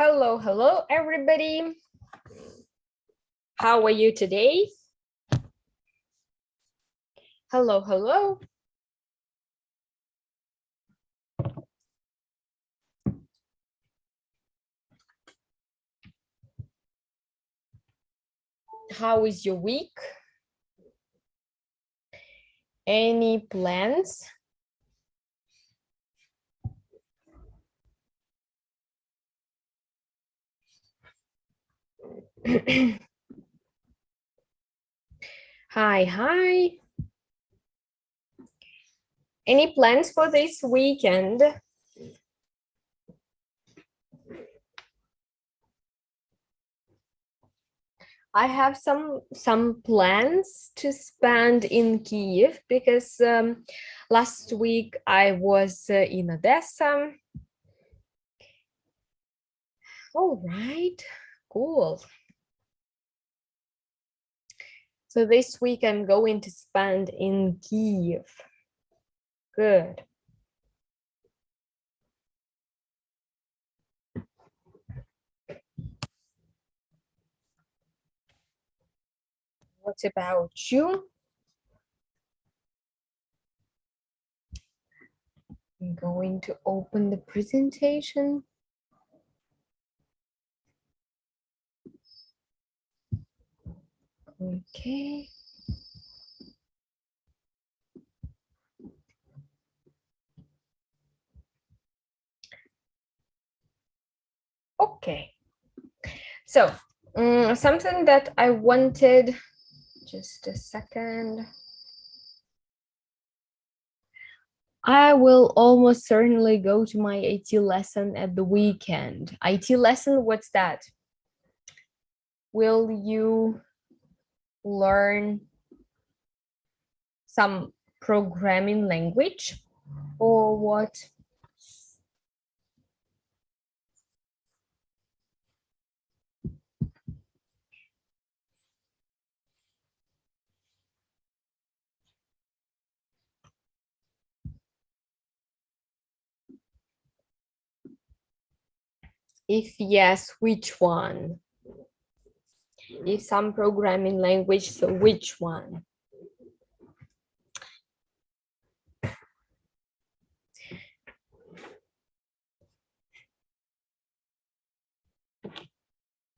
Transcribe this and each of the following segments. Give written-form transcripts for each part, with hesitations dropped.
Hello, hello, everybody. How are you today? Hello, hello. How is your week? Any plans? Hi, hi. Any plans for this weekend? I have some plans to spend in Kiev because last week I was in Odessa. All right, cool. So this week I'm going to spend in Kiev. Good. What about you? I'm going to open the presentation. Okay. Okay. So something that I wanted, just a second. I will almost certainly go to my IT lesson at the weekend. IT lesson, what's that? Will you learn some programming language or what? If yes, which one? If some programming language, so which one?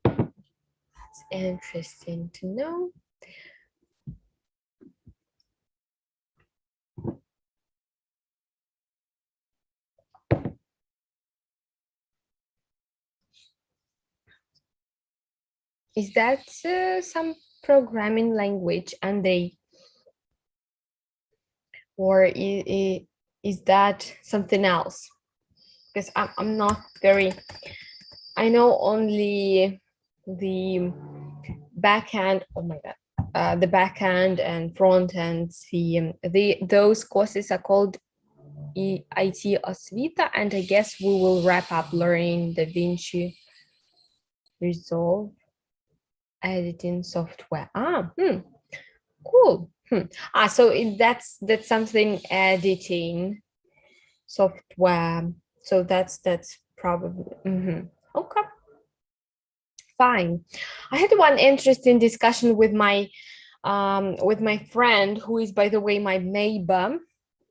That's interesting to know. Is that some programming language and or is that something else? Because I'm not very, I know only the backhand, oh my God, the backhand and front end, those courses are called IT Osvita, and I guess we will wrap up learning DaVinci Resolve editing software. Cool. So that's something editing software. So that's probably okay. Fine. I had one interesting discussion with my friend, who is, by the way, my neighbor,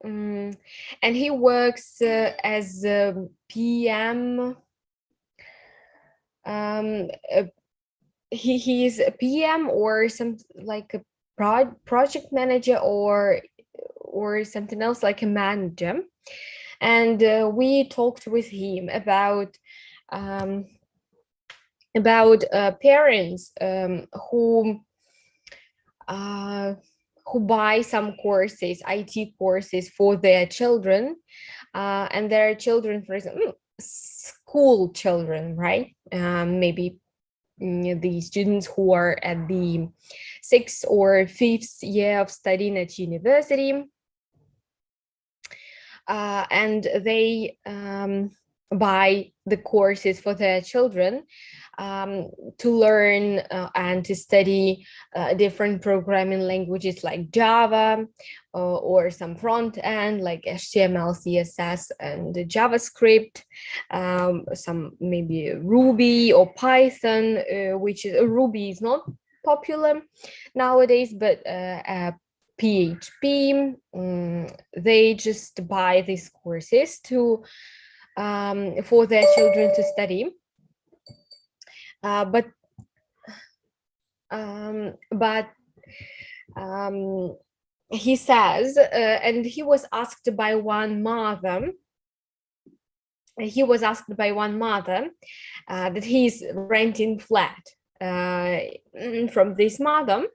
and he works as a PM. He is a PM or some like a project manager or something else, like a manager, and we talked with him about parents who buy some courses, IT courses for their children, and their children, for example, school children, right? Maybe the students who are at the 6th or 5th year of studying at university, and they buy the courses for their children to learn and to study different programming languages like Java or some front end like HTML, CSS, and JavaScript, some maybe Ruby or Python, which is Ruby is not popular nowadays, but PHP. They just buy these courses to for their children to study. But he says, and he was asked by one mother. That he's renting flat from this mother,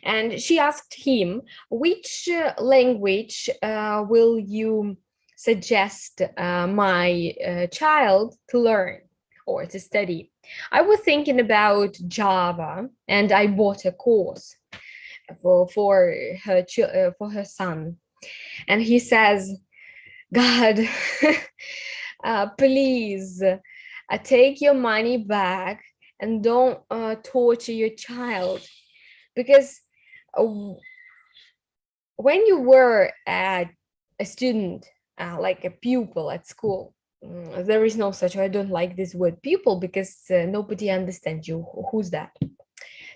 and she asked him, which language will you suggest my child to learn or to study? I was thinking about Java, and I bought a course for her son. And he says, God, please take your money back and don't torture your child, because when you were a student, like a pupil at school, there is no such, I don't like this word pupil because nobody understands you. Who's that?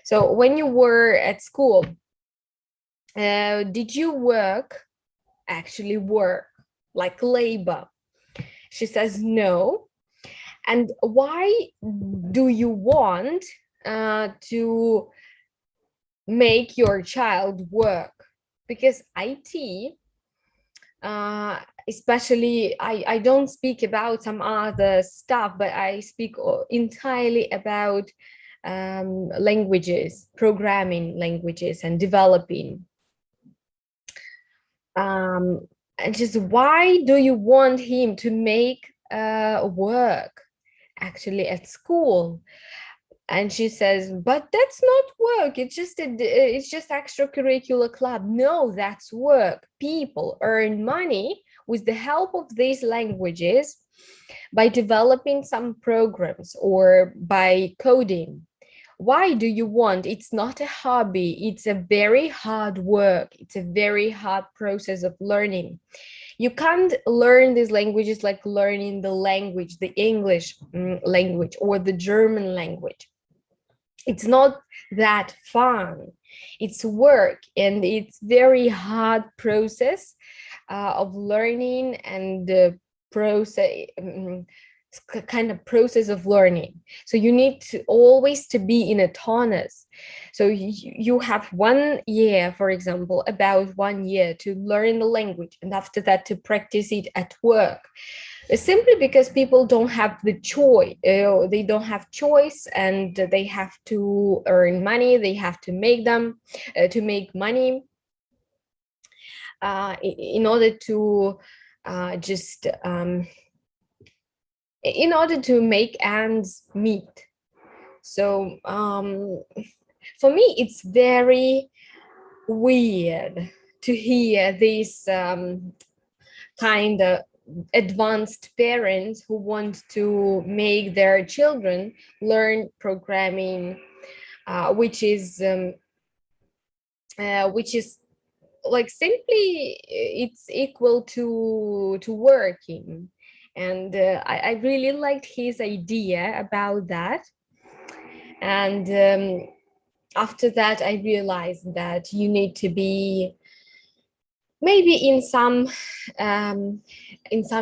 So when you were at school, did you actually work like labor? She says no. And why do you want to make your child work? Because IT, especially, I don't speak about some other stuff, but I speak entirely about languages, programming languages, and developing. And just why do you want him to make work actually at school? And she says, but that's not work. It's just extracurricular club. No, that's work. People earn money with the help of these languages by developing some programs or by coding. Why do you want? It's not a hobby. It's a very hard work. It's a very hard process of learning. You can't learn these languages like learning the language, the English language or the German language. It's not that fun. It's work, and it's very hard process of learning and process kind of process of learning. So you need to always to be in a tonus. So you have 1 year, for example, about 1 year to learn the language, and after that to practice it at work. Simply because people don't have the choice, they don't have choice, and they have to earn money, they have to make them to make money in order to just in order to make ends meet. So for me, it's very weird to hear these kind of advanced parents who want to make their children learn programming, which is like simply it's equal to working. And I really liked his idea about that. And after that, I realized that you need to be, maybe in some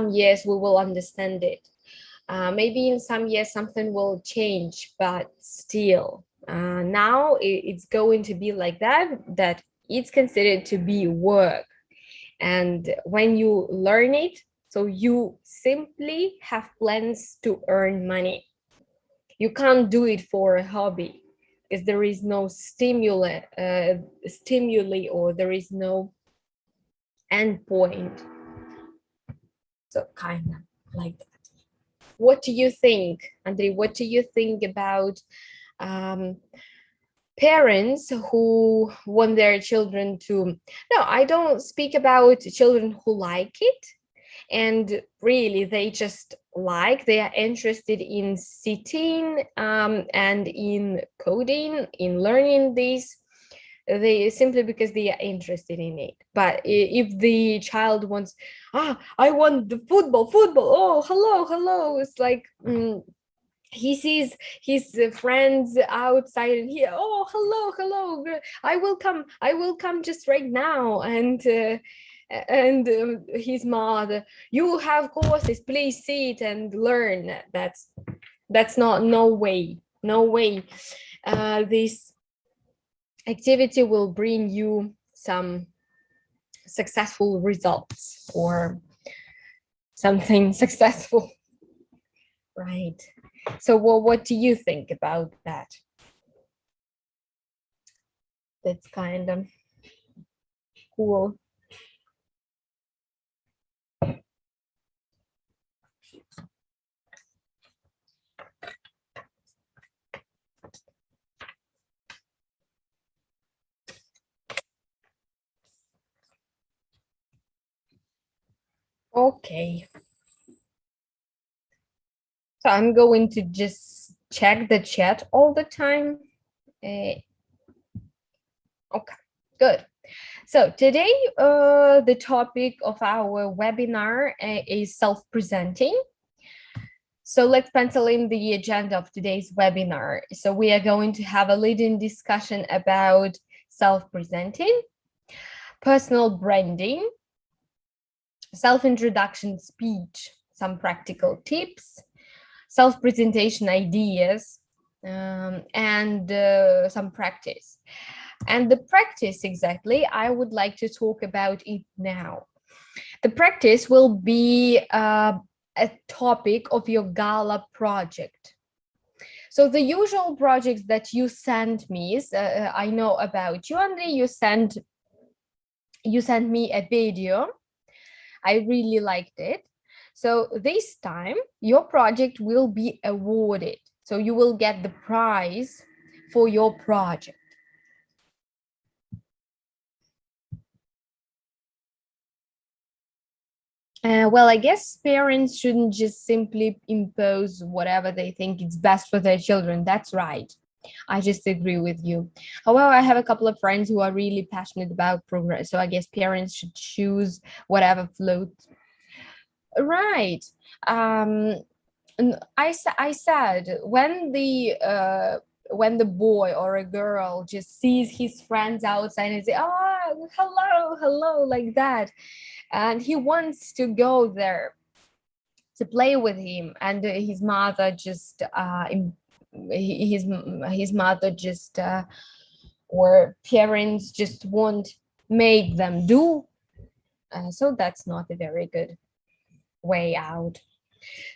years we will understand it. Maybe in some years something will change, but still, now it's going to be like that it's considered to be work. And when you learn it, so you simply have plans to earn money. You can't do it for a hobby because there is no stimuli, or there is no end point. So kind of like that. What do you think, Andrei? What do you think about parents who want their children to, no, I don't speak about children who like it. and really they just they are interested in sitting and in coding, in learning this, they simply because they are interested in it. But if the child wants, I want the football, oh, hello, it's like he sees his friends outside and he, oh, hello, I will come just right now. And his mother, you have courses, please sit and learn. That's not, no way. This activity will bring you some successful results or something successful, right? So what do you think about that? That's kind of cool. Okay. So I'm going to just check the chat all the time. Okay, good. So today, the topic of our webinar is self-presenting. So let's pencil in the agenda of today's webinar. So we are going to have a leading discussion about self-presenting, personal branding, self-introduction speech, some practical tips, self-presentation ideas, and some practice. And the practice, exactly, I would like to talk about it now. The practice will be a topic of your gala project. So the usual projects that you send me is, I know about you, Andrei, you sent me a video. I really liked it. So this time your project will be awarded. So you will get the prize for your project. Well, I guess parents shouldn't just simply impose whatever they think is best for their children. That's right. I just agree with you. However, I have a couple of friends who are really passionate about progress. So I guess parents should choose whatever floats. Right. I said when the boy or a girl just sees his friends outside and say, oh, hello, like that, and he wants to go there to play with him, and his mother just his mother just or parents just won't make them do, so that's not a very good way out.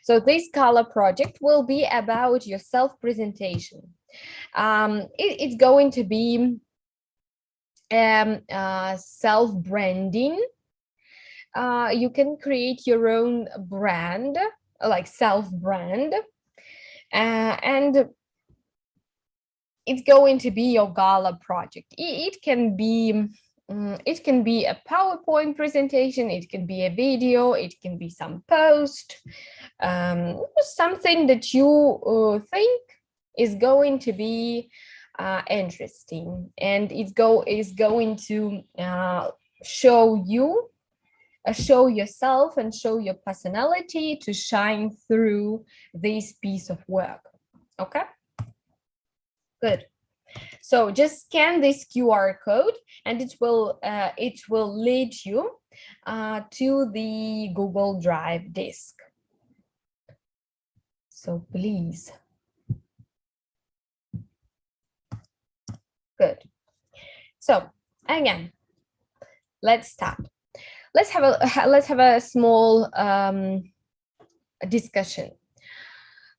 So this color project will be about your self-presentation. It's going to be self-branding. You can create your own brand, like self-brand, and it's going to be your gala project. It can be a PowerPoint presentation, it can be a video, it can be some post, something that you think is going to be interesting, and is going to show you, show yourself and show your personality to shine through this piece of work. Okay, good. So just scan this QR code and it will lead you to the Google Drive disk. So please. Good. So again, let's start. Let's have a small discussion.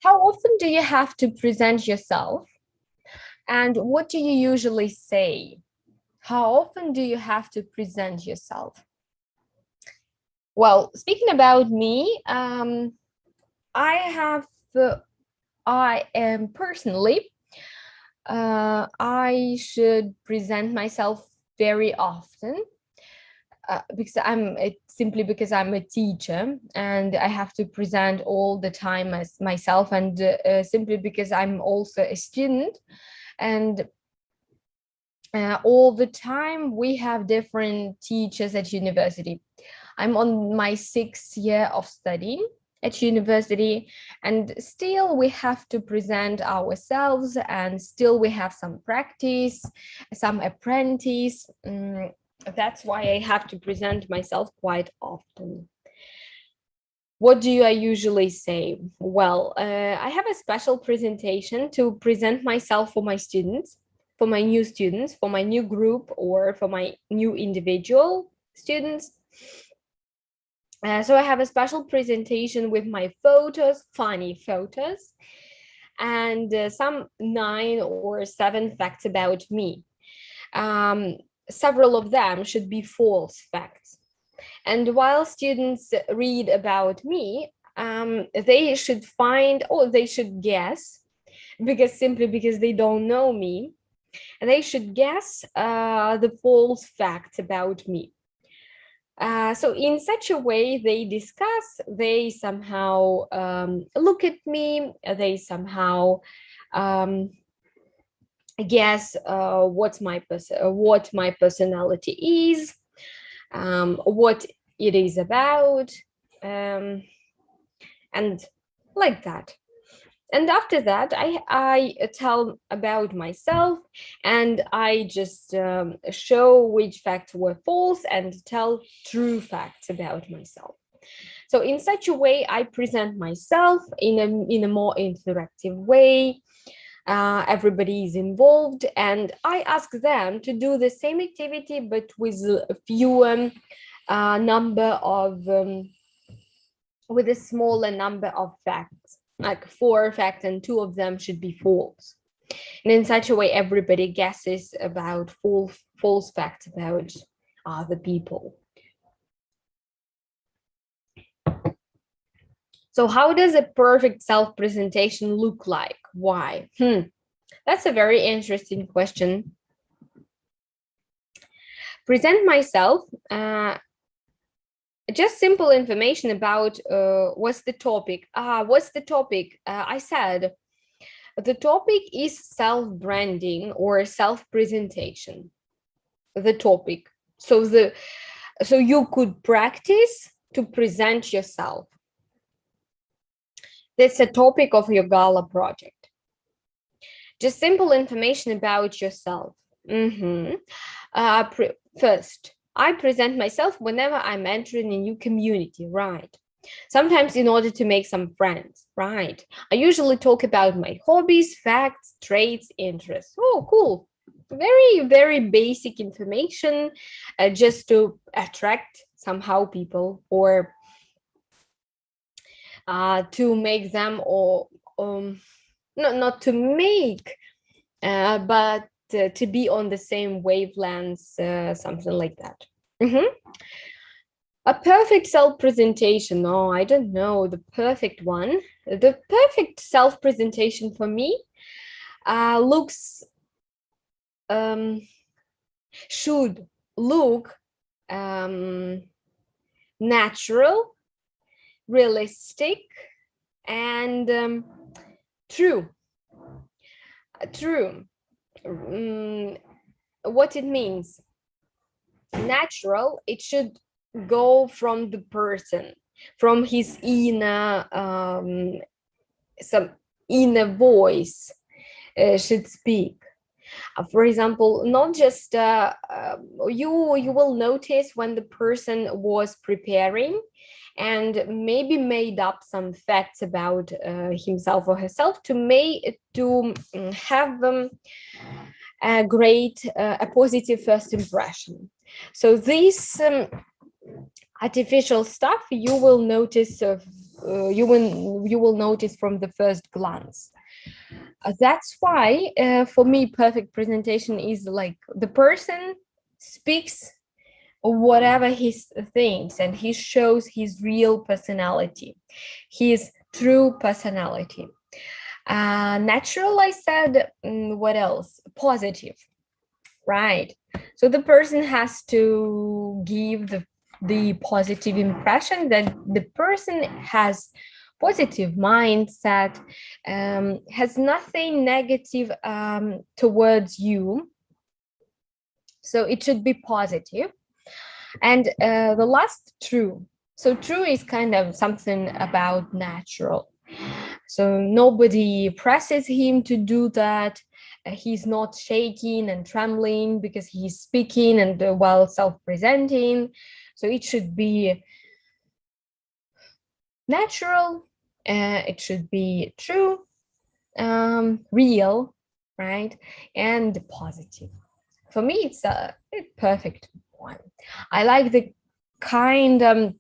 How often do you have to present yourself? And what do you usually say? How often do you have to present yourself? Well, speaking about me, I am personally, I should present myself very often. simply because I'm a teacher and I have to present all the time as myself, and simply because I'm also a student, and all the time we have different teachers at university. I'm on my 6th year of studying at university, and still we have to present ourselves, and still we have some practice, some apprentice. That's why I have to present myself quite often. What do I usually say? Well, I have a special presentation to present myself for my students, for my new students, for my new group, or for my new individual students. So I have a special presentation with my photos, funny photos, and some 9 or 7 facts about me. Several of them should be false facts. And while students read about me, they should find, or they should guess, simply because they don't know me, they should guess the false facts about me. So in such a way, they discuss, they somehow look at me, they somehow guess what my personality is, what it is about, and like that. And after that, I tell about myself, and I just show which facts were false and tell true facts about myself. So in such a way, I present myself in a more interactive way. Everybody is involved, and I ask them to do the same activity, but with a fewer number of, with a smaller number of facts, like 4 facts, and 2 of them should be false. And in such a way, everybody guesses about false facts about other people. So how does a perfect self-presentation look like? Why? That's a very interesting question. Present myself, just simple information about what's the topic. I said the topic is self-branding or self-presentation. The topic. So you could practice to present yourself. That's a topic of your Gala project. Just simple information about yourself. First, I present myself whenever I'm entering a new community, right? Sometimes in order to make some friends, right? I usually talk about my hobbies, facts, traits, interests. Oh, cool. Very, very basic information, just to attract somehow people, or to make them, or not to make, but to be on the same wavelengths, something like that. A perfect self-presentation. No, I don't know the perfect one. The perfect self-presentation for me should look natural, realistic, and true. What it means? Natural, it should go from the person, from his inner, some inner voice should speak. For example, not just you will notice when the person was preparing and maybe made up some facts about himself or herself to have a great, a positive first impression. So this artificial stuff you will notice you will notice from the first glance. That's why for me, perfect presentation is like the person speaks whatever he thinks, and he shows his real personality, his true personality. Natural, I said. What else? Positive, right? So the person has to give the positive impression that the person has positive mindset, has nothing negative towards you. So it should be positive. And the last, true. So true is kind of something about natural. So nobody presses him to do that. He's not shaking and trembling because he's speaking and while self-presenting. So it should be natural. It should be true, real, right? And positive. For me, it's a perfect one. I like the kind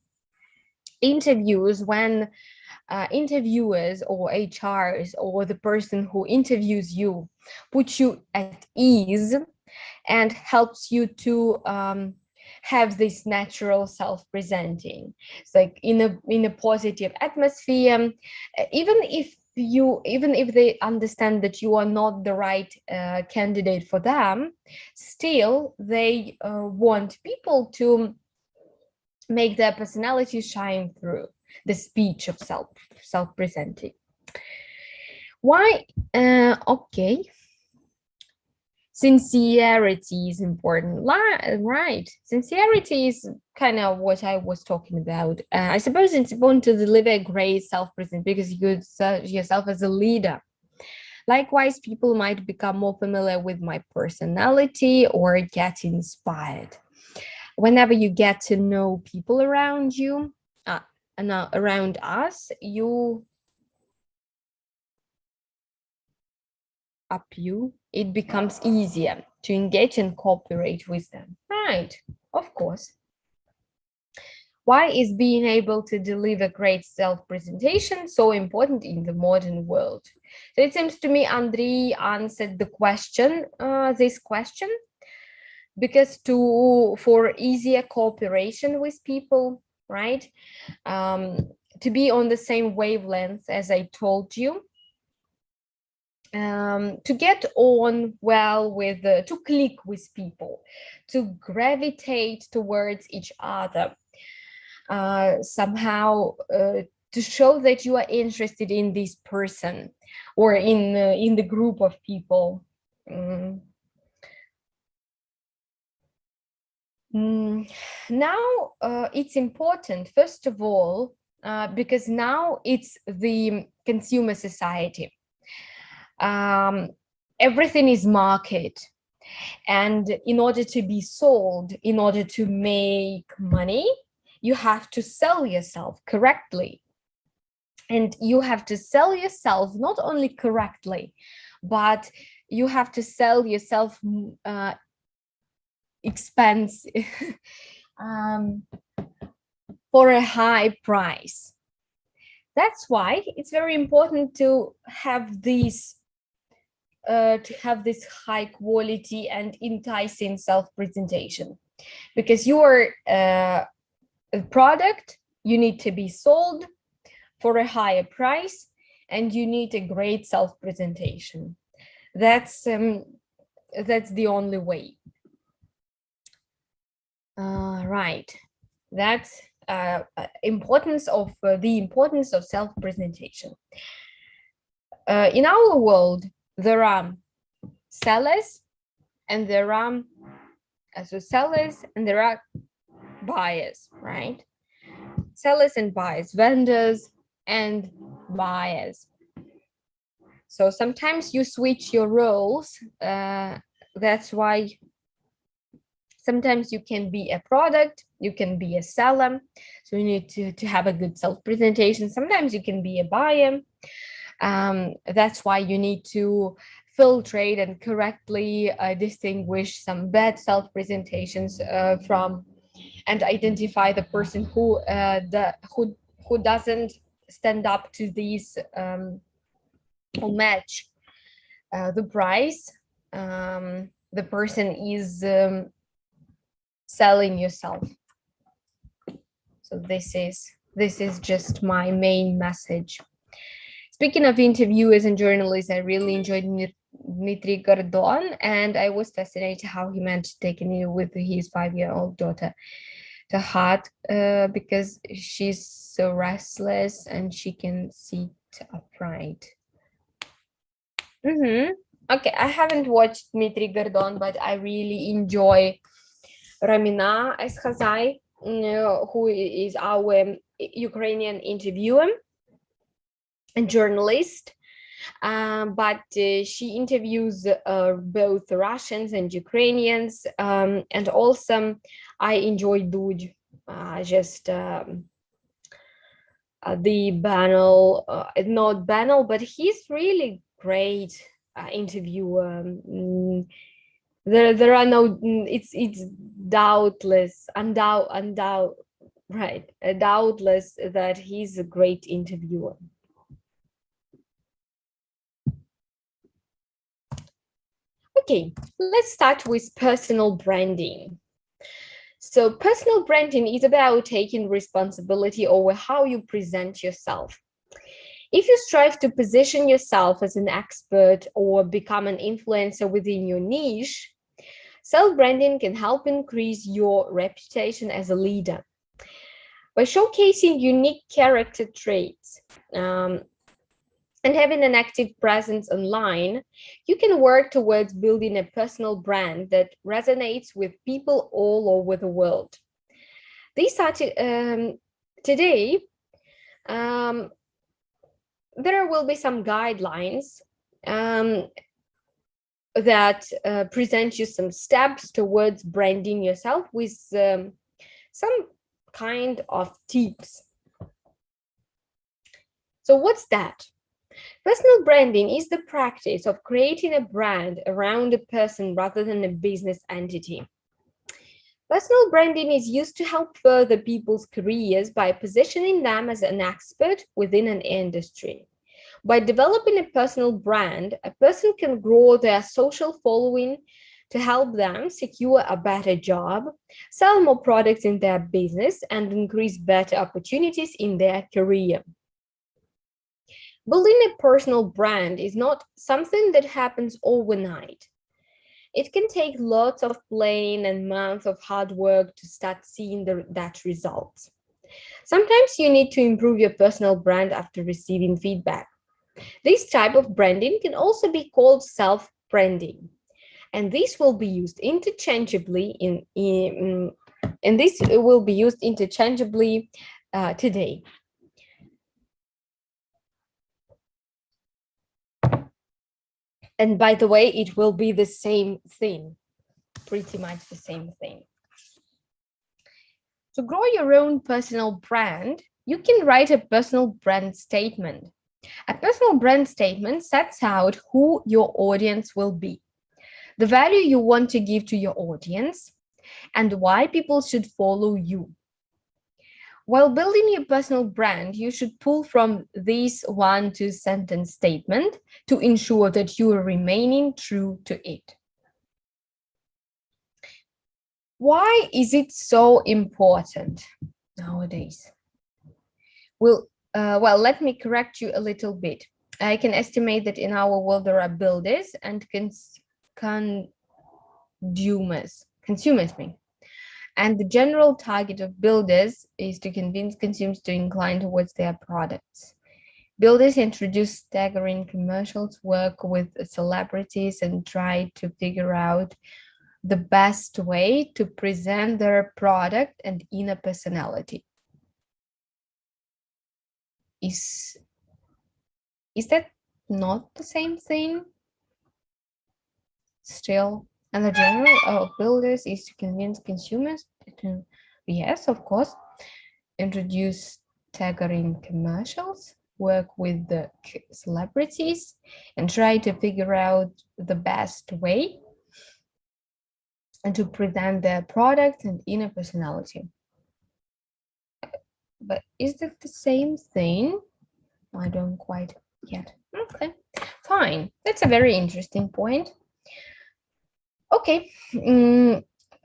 interviews when interviewers or HRs or the person who interviews you put you at ease and helps you to have this natural self-presenting. It's like in a positive atmosphere, even if they understand that you are not the right candidate for them, still they want people to make their personality shine through the speech of self-presenting. Why? Okay. Sincerity is important, right? Sincerity is kind of what I was talking about. I suppose it's important to deliver a great self-presentation because you see yourself as a leader. Likewise, people might become more familiar with my personality or get inspired. Whenever you get to know people around you, and around us, it becomes easier to engage and cooperate with them. Right, of course. Why is being able to deliver great self-presentation so important in the modern world? So it seems to me Andriy answered the question, this question, because for easier cooperation with people, right? To be on the same wavelength, as I told you, to get on well with, to click with people, to gravitate towards each other, somehow to show that you are interested in this person or in the group of people. Now it's important, first of all, because now it's the consumer society. Everything is market, and in order to be sold, in order to make money, you have to sell yourself correctly. And you have to sell yourself not only correctly, but you have to sell yourself expensive for a high price. That's why it's very important to have this high quality and enticing self-presentation, because your product, you need to be sold for a higher price, and you need a great self-presentation. That's the only way. Right. That's the importance of self-presentation. In our world, there are sellers and there are buyers, right? Sellers and buyers, vendors and buyers. So sometimes you switch your roles. That's why sometimes you can be a product, you can be a seller. So you need to have a good self-presentation. Sometimes you can be a buyer. That's why you need to filtrate and correctly distinguish some bad self-presentations from, and identify the person who doesn't stand up to these or match the price the person is selling yourself. So this is just my main message. Speaking of interviewers and journalists, I really enjoyed Dmitry Gordon, and I was fascinated how he managed to take it with his 5-year-old daughter to heart, because she's so restless and she can sit upright. Okay, I haven't watched Dmitry Gordon, but I really enjoy Ramina Eskhazai, who is our Ukrainian interviewer and journalist. But she interviews both Russians and Ukrainians, and also I enjoy Dudь, just the banal, not banal, but he's really great interviewer. There are no, it's doubtless, right, doubtless that he's a great interviewer. Okay, let's start with personal branding. So personal branding is about taking responsibility over how you present yourself. If you strive to position yourself as an expert or become an influencer within your niche, self-branding can help increase your reputation as a leader. By showcasing unique character traits, and having an active presence online, you can work towards building a personal brand that resonates with people all over the world. These are today, there will be some guidelines that present you some steps towards branding yourself with some kind of tips. So what's that? Personal branding is the practice of creating a brand around a person rather than a business entity. Personal branding is used to help further people's careers by positioning them as an expert within an industry. By developing a personal brand, a person can grow their social following to help them secure a better job, sell more products in their business, and increase better opportunities in their career. Building a personal brand is not something that happens overnight. It can take lots of planning and months of hard work to start seeing that result. Sometimes you need to improve your personal brand after receiving feedback. This type of branding can also be called self-branding, and this will be used interchangeably today. And by the way, it will be the same thing, pretty much the same thing. To grow your own personal brand, you can write a personal brand statement. A personal brand statement sets out who your audience will be, the value you want to give to your audience, and why people should follow you. While building your personal brand, you should pull from this 1-2 sentence statement to ensure that you are remaining true to it. Why is it so important nowadays? Well, let me correct you a little bit. I can estimate that in our world there are builders and consumers. And the general target of builders is to convince consumers to incline towards their products. Builders introduce staggering commercials, work with celebrities, and try to figure out the best way to present their product and inner personality. Is that not the same thing? Still, and the general of builders is to convince consumers to, yes, of course, introduce staggering commercials, work with the celebrities, and try to figure out the best way and to present their product and inner personality. But is that the same thing? I don't quite get. Okay, fine. That's a very interesting point. Okay,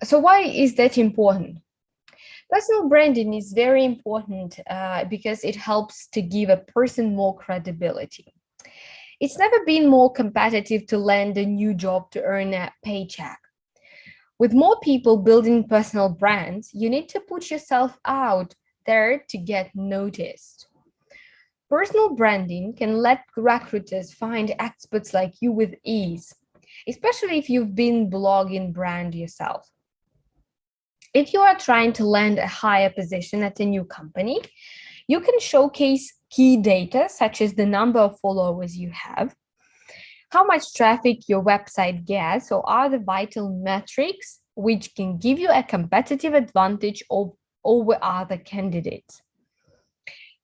so why is that important? Personal branding is very important because it helps to give a person more credibility. It's never been more competitive to land a new job to earn a paycheck. With more people building personal brands, you need to put yourself out there to get noticed. Personal branding can let recruiters find experts like you with ease, especially if you've been blogging brand yourself. If you are trying to land a higher position at a new company, you can showcase key data such as the number of followers you have, how much traffic your website gets, or other vital metrics which can give you a competitive advantage over other candidates.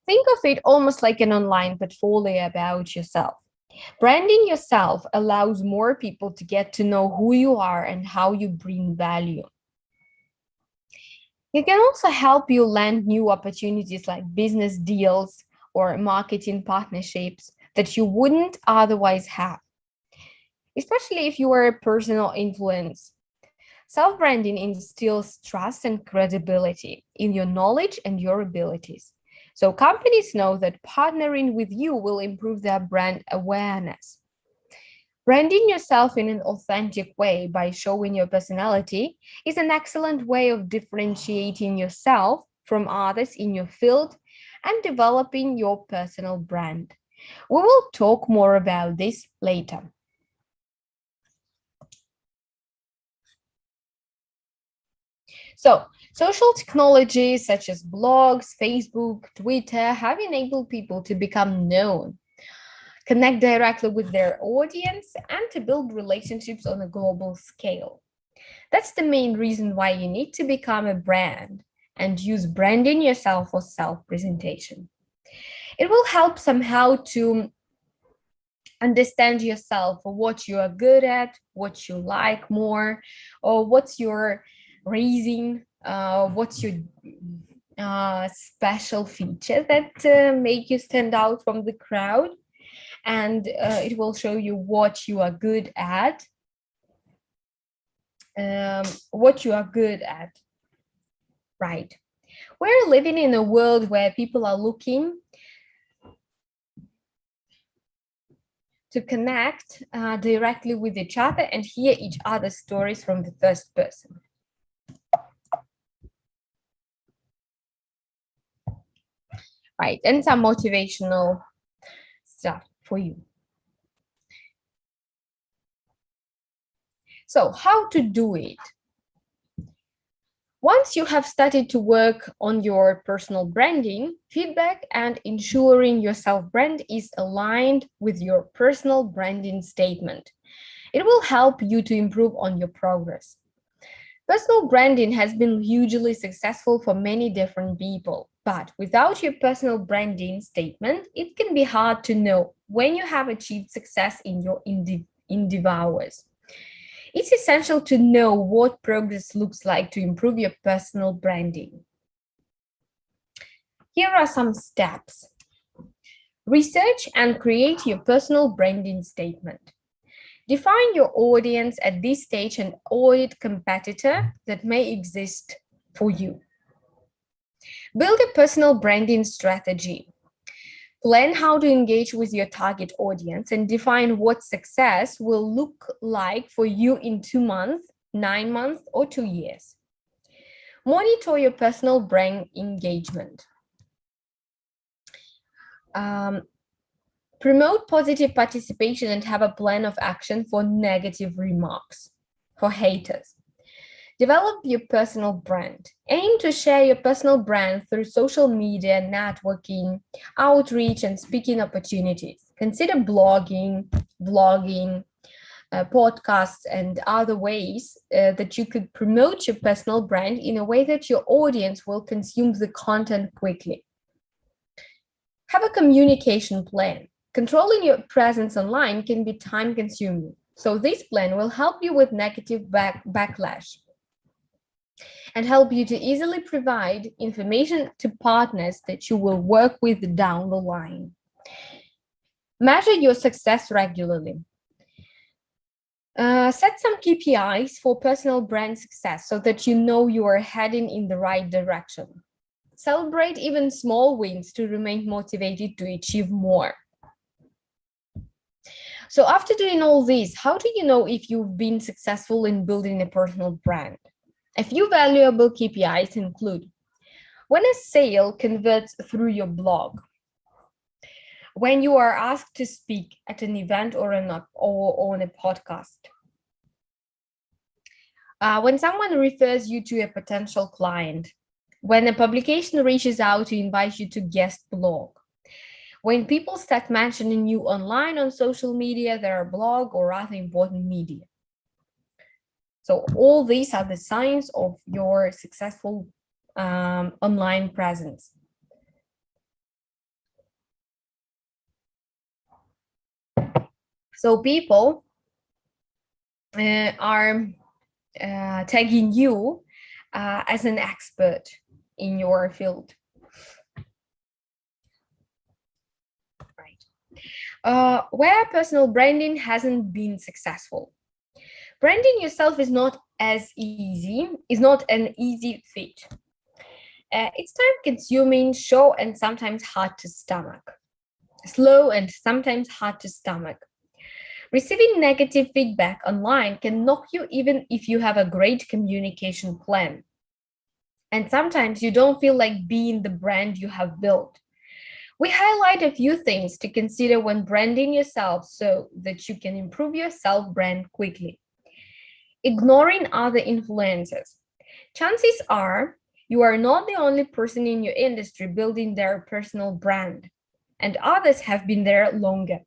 Think of it almost like an online portfolio about yourself. Branding yourself allows more people to get to know who you are and how you bring value. It can also help you land new opportunities like business deals or marketing partnerships that you wouldn't otherwise have, especially if you are a personal influence. Self-branding instills trust and credibility in your knowledge and your abilities. So companies know that partnering with you will improve their brand awareness. Branding yourself in an authentic way by showing your personality is an excellent way of differentiating yourself from others in your field and developing your personal brand. We will talk more about this later. So, social technologies such as blogs, Facebook, Twitter have enabled people to become known, connect directly with their audience, and to build relationships on a global scale. That's the main reason why you need to become a brand and use branding yourself for self-presentation. It will help somehow to understand yourself for what you are good at, what you like more, or what's your raising, what's your special feature that make you stand out from the crowd. And it will show you what you are good at, right? We're living in a world where people are looking to connect directly with each other and hear each other's stories from the first person. Right, and some motivational stuff for you. So how to do it? Once you have started to work on your personal branding, feedback and ensuring your self-brand is aligned with your personal branding statement. It will help you to improve on your progress. Personal branding has been hugely successful for many different people, but without your personal branding statement, it can be hard to know when you have achieved success in your endeavors. It's essential to know what progress looks like to improve your personal branding. Here are some steps. Research and create your personal branding statement. Define your audience at this stage and audit competitor that may exist for you. Build a personal branding strategy. Plan how to engage with your target audience and define what success will look like for you in 2 months, 9 months, or 2 years. Monitor your personal brand engagement. Promote positive participation and have a plan of action for negative remarks, for haters. Develop your personal brand. Aim to share your personal brand through social media, networking, outreach, and speaking opportunities. Consider blogging, vlogging, podcasts, and other ways that you could promote your personal brand in a way that your audience will consume the content quickly. Have a communication plan. Controlling your presence online can be time-consuming, so this plan will help you with negative backlash and help you to easily provide information to partners that you will work with down the line. Measure your success regularly. Set some KPIs for personal brand success so that you know you are heading in the right direction. Celebrate even small wins to remain motivated to achieve more. So after doing all this, how do you know if you've been successful in building a personal brand? A few valuable KPIs include when a sale converts through your blog, when you are asked to speak at an event or on a podcast, when someone refers you to a potential client, when a publication reaches out to invite you to guest blog, when people start mentioning you online on social media, their blog or other important media. So all these are the signs of your successful online presence. So people are tagging you as an expert in your field. Right. Where personal branding hasn't been successful. Branding yourself is not an easy feat. It's time-consuming, slow, and sometimes hard to stomach. Receiving negative feedback online can knock you even if you have a great communication plan. And sometimes you don't feel like being the brand you have built. We highlight a few things to consider when branding yourself so that you can improve your self-brand quickly. Ignoring other influencers. Chances are you are not the only person in your industry building their personal brand, and others have been there longer.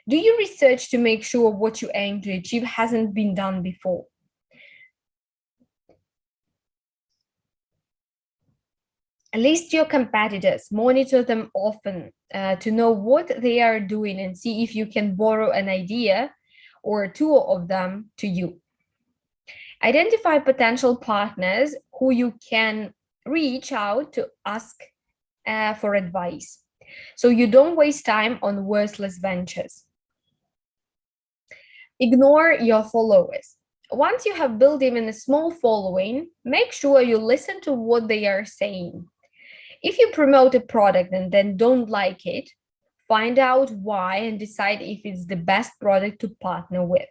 Do your research to make sure what you aim to achieve hasn't been done before. List your competitors, monitor them often to know what they are doing and see if you can borrow an idea or two of them to you. Identify potential partners who you can reach out to ask for advice, so you don't waste time on worthless ventures. Ignore your followers. Once you have built even a small following, make sure you listen to what they are saying. If you promote a product and then don't like it, find out why and decide if it's the best product to partner with.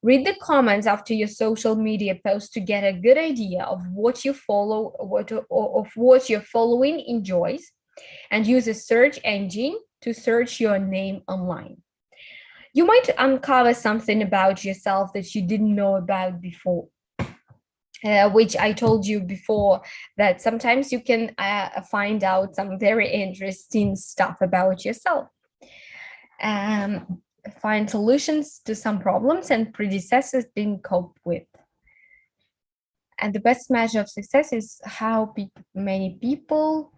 Read the comments after your social media post to get a good idea of what you follow, of what your following enjoys, and use a search engine to search your name online. You might uncover something about yourself that you didn't know about before. Which I told you before, that sometimes you can find out some very interesting stuff about yourself. Find solutions to some problems and predecessors didn't cope with. And the best measure of success is how many people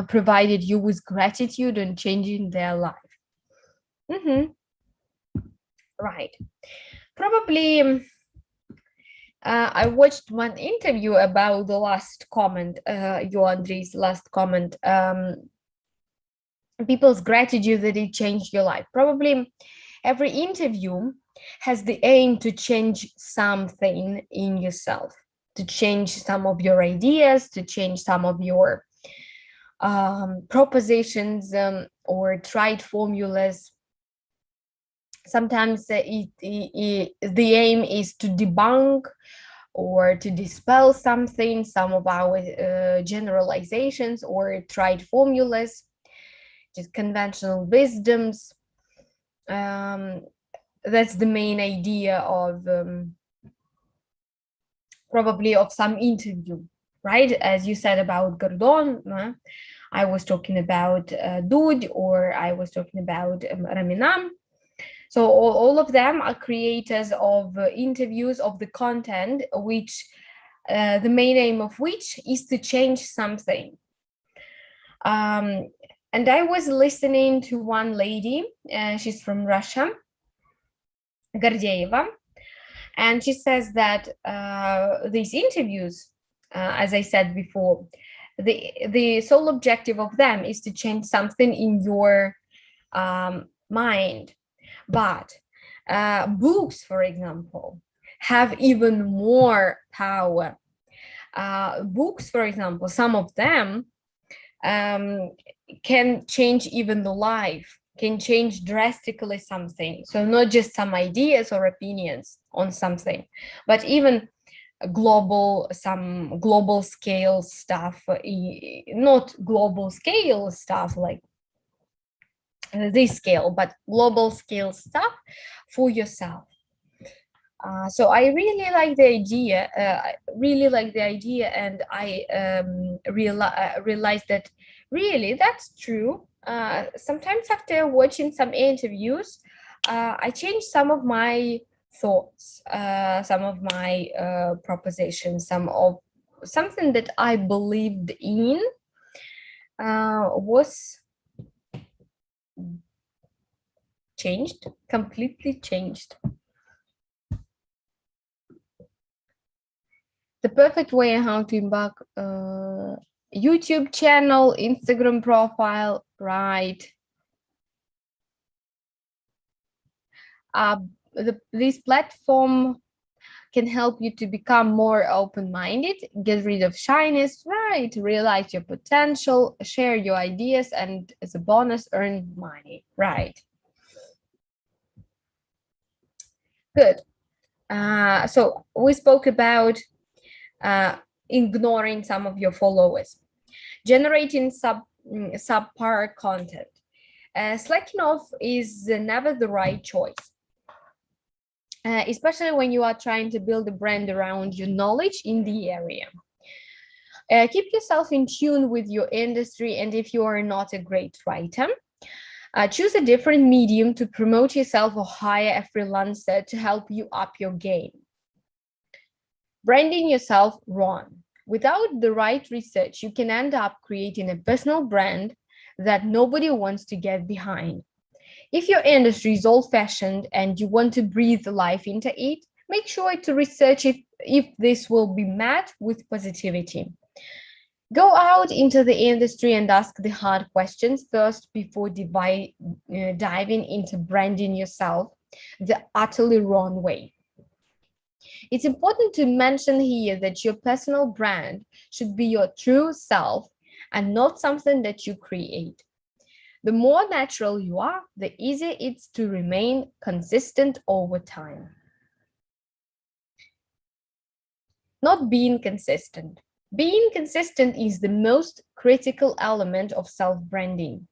provided you with gratitude and changing their life. Right. Probably I watched one interview about the last comment, Andrei's last comment, people's gratitude that it changed your life. Probably every interview has the aim to change something in yourself, to change some of your ideas, to change some of your propositions or tried formulas. Sometimes the aim is to debunk or to dispel something, some of our generalizations or tried formulas, just conventional wisdoms. That's the main idea of probably of some interview, right? As you said about Gordon, I was talking about Dud, or I was talking about Raminam. So all of them are creators of interviews of the content, which the main aim of which is to change something. And I was listening to one lady, she's from Russia, Gordeeva, and she says that these interviews, as I said before, the sole objective of them is to change something in your mind. But books, for example, have even more power. Books, for example, some of them can change even the life, can change drastically something. So not just some ideas or opinions on something, but even some global scale stuff, not global scale stuff like this scale, but global scale stuff for yourself. So I really like the idea. And I realized that really that's true. Sometimes after watching some interviews, I changed some of my thoughts, some of my propositions, something that I believed in was changed, completely changed. The perfect way on how to embark YouTube channel, Instagram profile, right? This platform can help you to become more open-minded, get rid of shyness, right? Realize your potential, share your ideas, and as a bonus, earn money, right? Good. So we spoke about ignoring some of your followers, generating subpar content. Slacking off is never the right choice, especially when you are trying to build a brand around your knowledge in the area. Keep yourself in tune with your industry, and if you are not a great writer, choose a different medium to promote yourself or hire a freelancer to help you up your game. Branding yourself wrong. Without the right research, you can end up creating a personal brand that nobody wants to get behind. If your industry is old-fashioned and you want to breathe life into it, make sure to research if this will be met with positivity. Go out into the industry and ask the hard questions first before diving into branding yourself the utterly wrong way. It's important to mention here that your personal brand should be your true self and not something that you create. The more natural you are, the easier it's to remain consistent over time. Not being consistent. Being consistent is the most critical element of self-branding.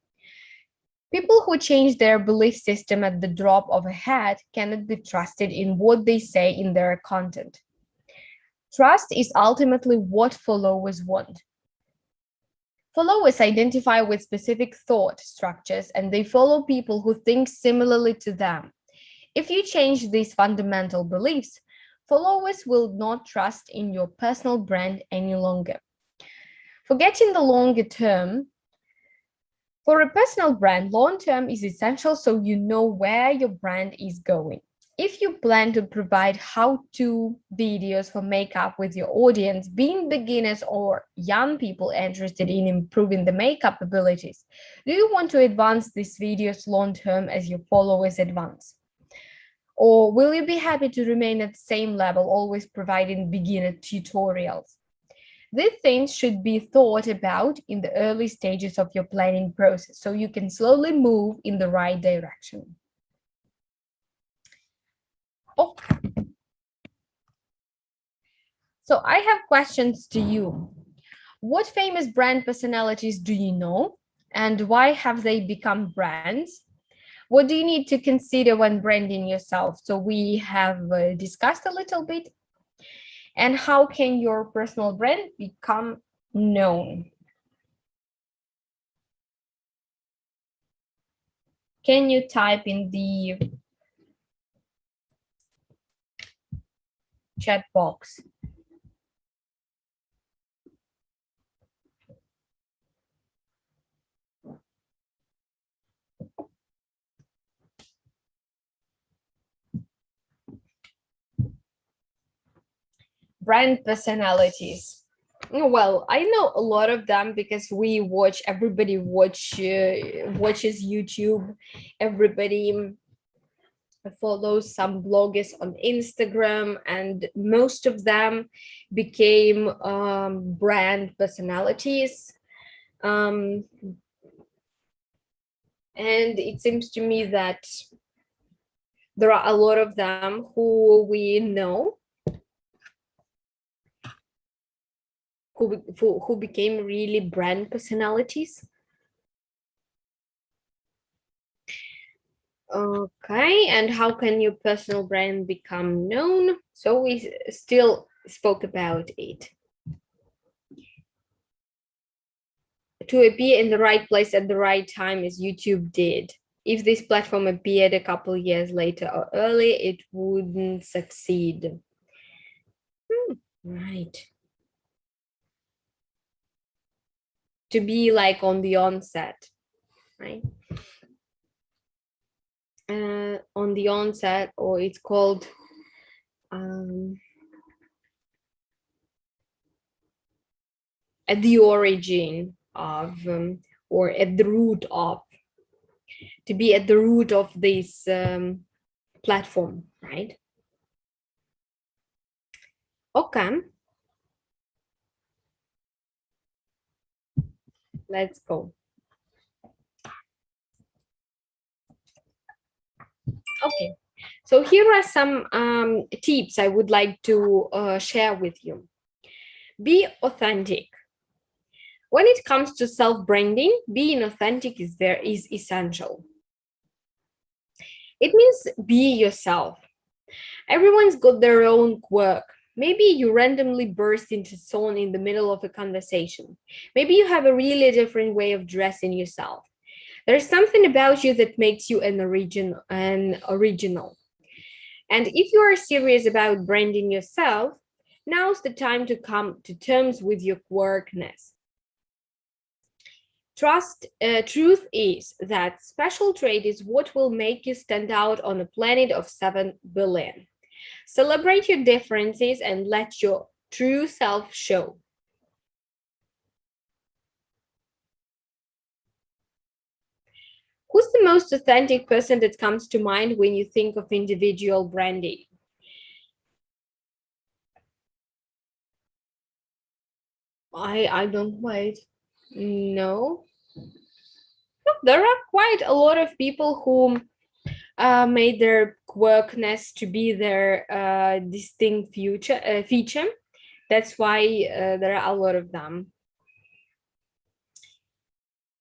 People who change their belief system at the drop of a hat cannot be trusted in what they say in their content. Trust is ultimately what followers want. Followers identify with specific thought structures and they follow people who think similarly to them. If you change these fundamental beliefs, followers will not trust in your personal brand any longer. Forgetting the longer term, for a personal brand, long term is essential so you know where your brand is going. If you plan to provide how-to videos for makeup with your audience, being beginners or young people interested in improving the makeup abilities, do you want to advance these videos long-term as your followers advance? Or will you be happy to remain at the same level, always providing beginner tutorials? These things should be thought about in the early stages of your planning process so you can slowly move in the right direction. Oh. So I have questions to you. What famous brand personalities do you know and why have they become brands? What do you need to consider when branding yourself? So we have discussed a little bit. And how can your personal brand become known? Can you type in the chat box? Brand personalities. Well, I know a lot of them because everybody watches YouTube, everybody follows some bloggers on Instagram, and most of them became brand personalities. And it seems to me that there are a lot of them who we know who became really brand personalities. Okay, and how can your personal brand become known? So we still spoke about it. To appear in the right place at the right time, as YouTube did. If this platform appeared a couple years later or early, it wouldn't succeed. Right. To be like on the onset, right? On the onset, or it's called at the origin of, or at the root of, to be at the root of this platform, right? Okay, let's go. Okay, so here are some tips I would like to share with you. Be authentic. When it comes to self-branding, being authentic is essential. It means be yourself. Everyone's got their own quirk. Maybe you randomly burst into song in the middle of a conversation. Maybe you have a really different way of dressing yourself. There's something about you that makes you an original. And if you are serious about branding yourself, now's the time to come to terms with your quirkiness. Truth is that special trait is what will make you stand out on a planet of 7 billion. Celebrate your differences and let your true self show. Who's the most authentic person that comes to mind when you think of individual branding? I don't quite know. There are quite a lot of people who made their quirkiness to be their distinct feature. That's why there are a lot of them.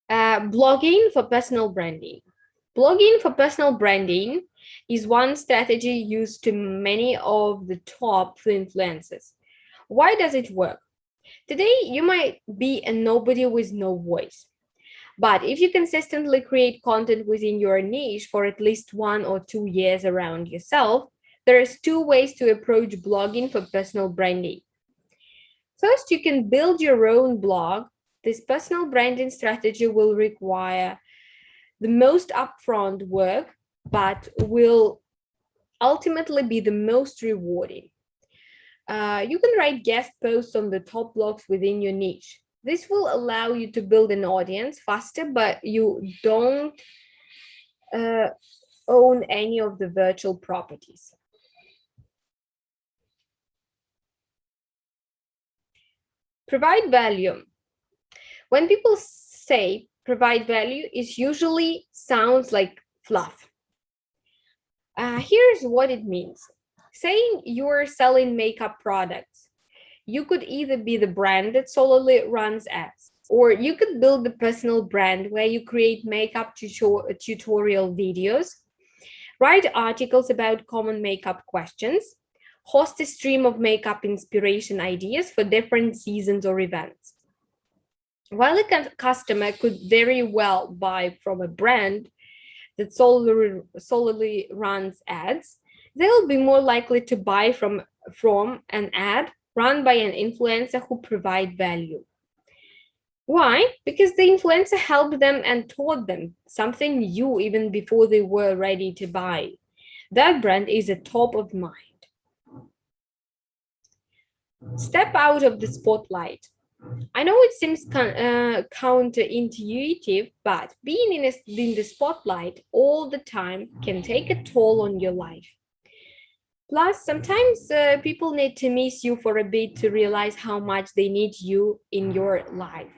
Blogging for personal branding. Blogging for personal branding is one strategy used to many of the top influencers. Why does it work? Today, you might be a nobody with no voice. But if you consistently create content within your niche for at least 1 or 2 years around yourself, there's 2 ways to approach blogging for personal branding. First, you can build your own blog. This personal branding strategy will require the most upfront work, but will ultimately be the most rewarding. You can write guest posts on the top blogs within your niche. This will allow you to build an audience faster, but you don't own any of the virtual properties. Provide value. When people say provide value, it usually sounds like fluff. Here's what it means. Saying you're selling makeup products, you could either be the brand that solely runs ads, or you could build the personal brand where you create makeup tutorial videos, write articles about common makeup questions, host a stream of makeup inspiration ideas for different seasons or events. While a customer could very well buy from a brand that solely runs ads, they'll be more likely to buy from an ad run by an influencer who provide value. Why? Because the influencer helped them and taught them something new even before they were ready to buy. That brand is a top of mind. Step out of the spotlight. I know it seems counterintuitive, but being in the spotlight all the time can take a toll on your life. Plus, sometimes people need to miss you for a bit to realize how much they need you in your life.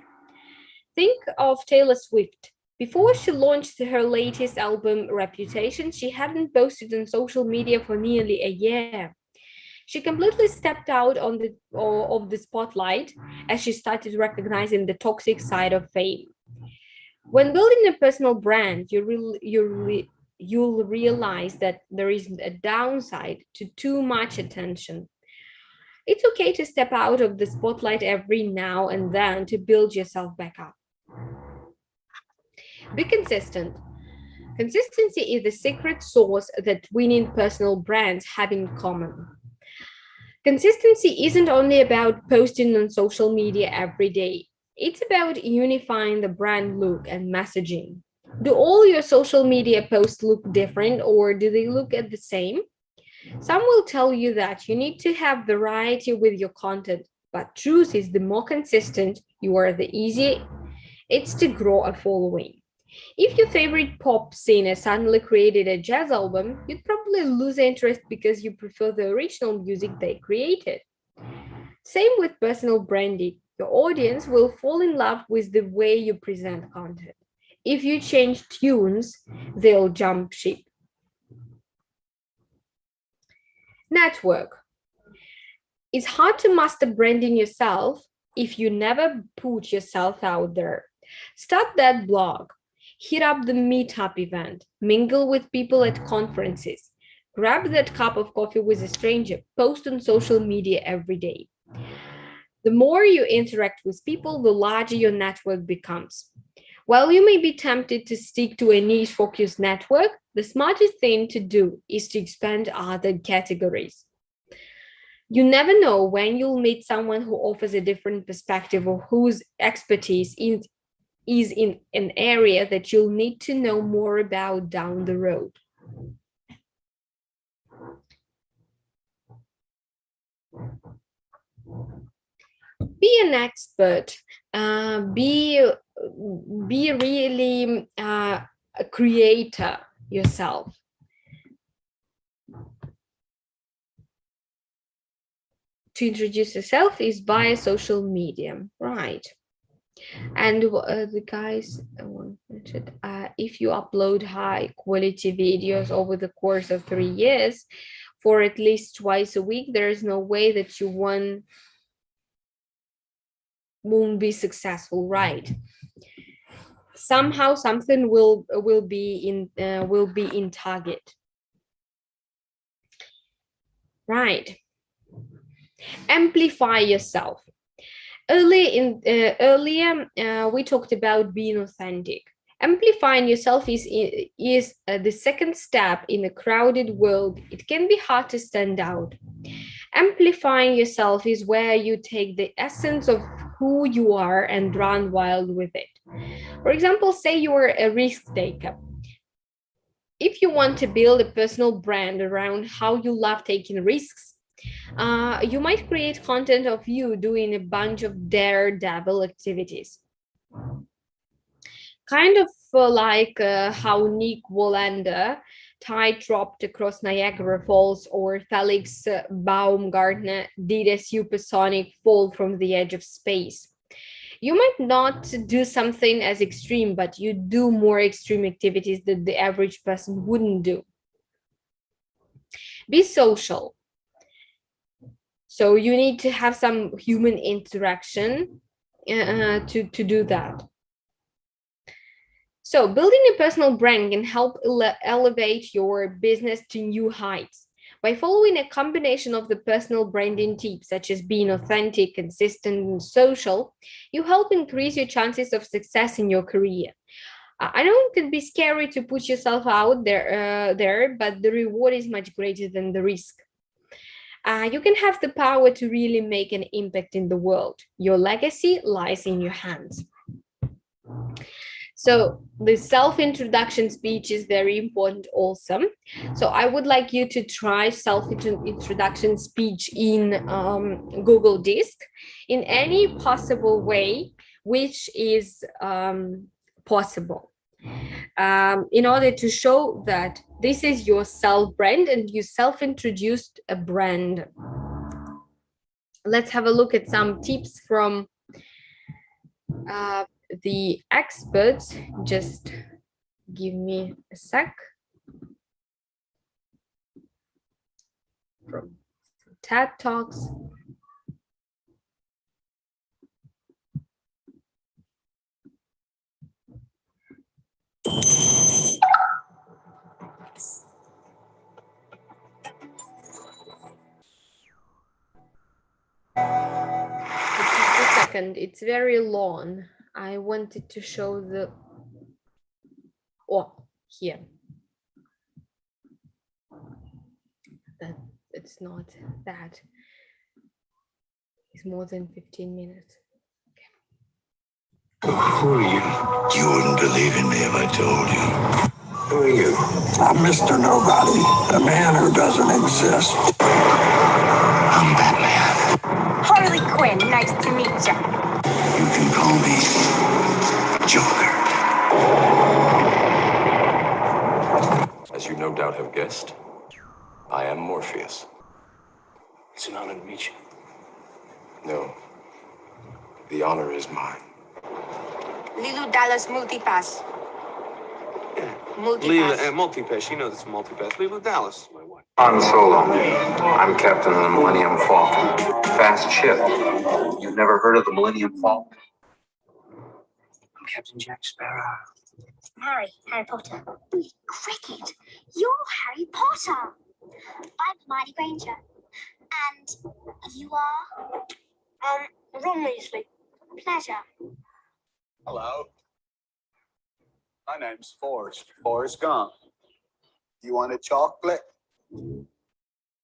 Think of Taylor Swift. Before she launched her latest album, Reputation, she hadn't posted on social media for nearly a year. She completely stepped out of the spotlight as she started recognizing the toxic side of fame. When building a personal brand, you'll realize that there is a downside to too much attention. It's okay to step out of the spotlight every now and then to build yourself back up. Be consistent. Consistency is the secret sauce that winning personal brands have in common. Consistency isn't only about posting on social media every day, it's about unifying the brand look and messaging. Do all your social media posts look different or do they look at the same? Some will tell you that you need to have variety with your content, but truth is the more consistent you are, the easier it's to grow a following. If your favorite pop singer suddenly created a jazz album, you'd probably lose interest because you prefer the original music they created. Same with personal branding. Your audience will fall in love with the way you present content. If you change tunes, they'll jump ship. Network. It's hard to master branding yourself if you never put yourself out there. Start that blog, hit up the meetup event, mingle with people at conferences, grab that cup of coffee with a stranger, post on social media every day. The more you interact with people, the larger your network becomes. While you may be tempted to stick to a niche focused network, the smartest thing to do is to expand other categories. You never know when you'll meet someone who offers a different perspective or whose expertise is in an area that you'll need to know more about down the road. Be an expert. Be really a creator yourself. To introduce yourself is by social media, right? And the guys mentioned, if you upload high quality videos over the course of 3 years for at least twice a week, there is no way that you won't be successful, right? Somehow something will be in target, right? Amplify yourself. Earlier, we talked about being authentic. Amplifying yourself is the second step in a crowded world. It can be hard to stand out. Amplifying yourself is where you take the essence of who you are and run wild with it. For example, say you are a risk taker. If you want to build a personal brand around how you love taking risks, you might create content of you doing a bunch of daredevil activities. Kind of like how Nick Wallander tightropped across Niagara Falls or Felix Baumgartner did a supersonic fall from the edge of space. You might not do something as extreme, but you do more extreme activities that the average person wouldn't do. Be social. So you need to have some human interaction to do that. So building a personal brand can help elevate your business to new heights. By following a combination of the personal branding tips, such as being authentic, consistent, and social, you help increase your chances of success in your career. I know it can be scary to put yourself out there, but the reward is much greater than the risk. You can have the power to really make an impact in the world. Your legacy lies in your hands. So the self-introduction speech is very important also. So I would like you to try self-introduction speech in Google Disc in any possible way, which is possible. In order to show that this is your self-brand and you self-introduced a brand. Let's have a look at some tips from the experts. Just give me a sec. From TED Talks. Just a second, it's very long. I wanted to show the, oh, here. That it's not that. It's more than 15 minutes. Who are you? You wouldn't believe in me if I told you. Who are you? I'm Mr. Nobody, a man who doesn't exist. I'm Batman. Harley Quinn, nice to meet you. You can call me Joker. As you no doubt have guessed, I am Morpheus. It's an honor to meet you. No, the honor is mine. Lilu Dallas Multipass. Leela, Multipass. Multipass. You know this Multipass. Leela Dallas. My wife. Han Solo. I'm captain of the Millennium Falcon. Fast ship. You've never heard of the Millennium Falcon? I'm Captain Jack Sparrow. Harry Potter. Cricket, you're Harry Potter. I'm Hermione Granger. And you are? Ron Weasley. Pleasure. Hello. My name's Forrest Gump. You want a chocolate?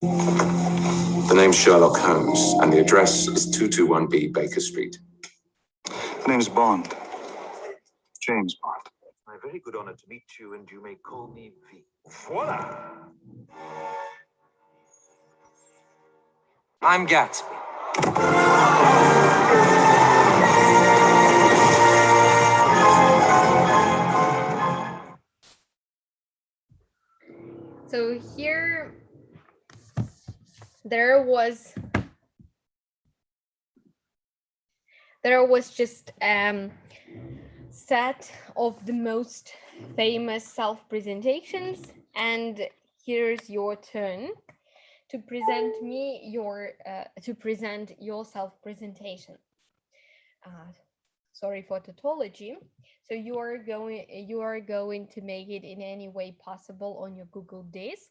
The name's Sherlock Holmes, and the address is 221B Baker Street. The name's Bond. James Bond. My very good honor to meet you, and you may call me V. Voila! I'm Gatsby. So here there was just set of the most famous self-presentations, and here's your turn to present me your self-presentation. Sorry for tautology. So you are going to make it in any way possible on your Google Disk,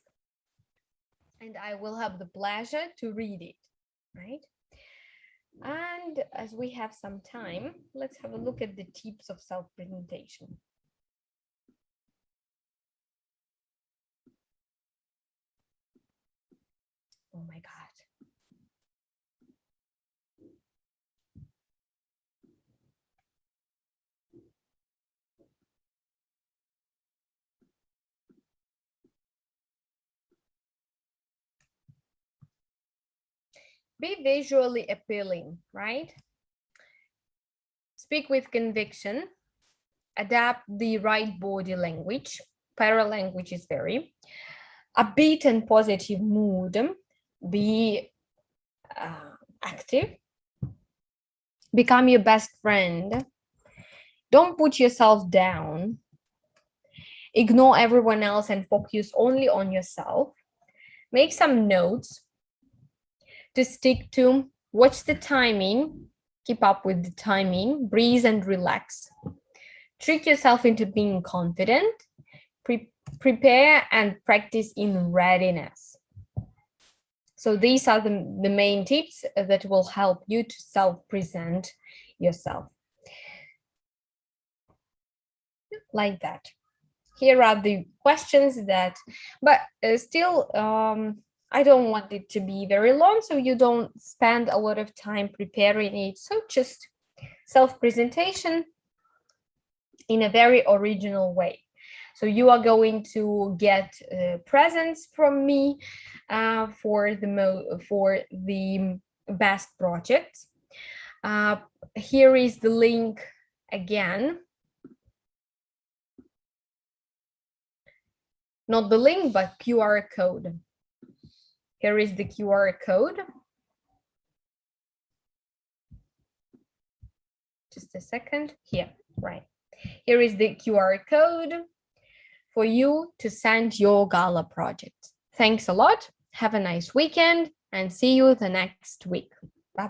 and I will have the pleasure to read it, right? And as we have some time, let's have a look at the tips of self-presentation. Oh my God. Be visually appealing, right? Speak with conviction, adapt the right body language, paralanguage is very, upbeat and positive mood, be active, become your best friend, don't put yourself down, ignore everyone else and focus only on yourself, make some notes to stick to, watch the timing, keep up with the timing, breathe and relax, trick yourself into being confident, prepare and practice in readiness. So these are the main tips that will help you to self-present yourself. Like that. Here are the questions that, but still, I don't want it to be very long, so you don't spend a lot of time preparing it. So just self-presentation in a very original way. So you are going to get presents from me for the best projects. Here is the link again. Not the link, but QR code. Here is the QR code. Just a second. Here, right. Here is the QR code for you to send your Gala project. Thanks a lot. Have a nice weekend and see you the next week.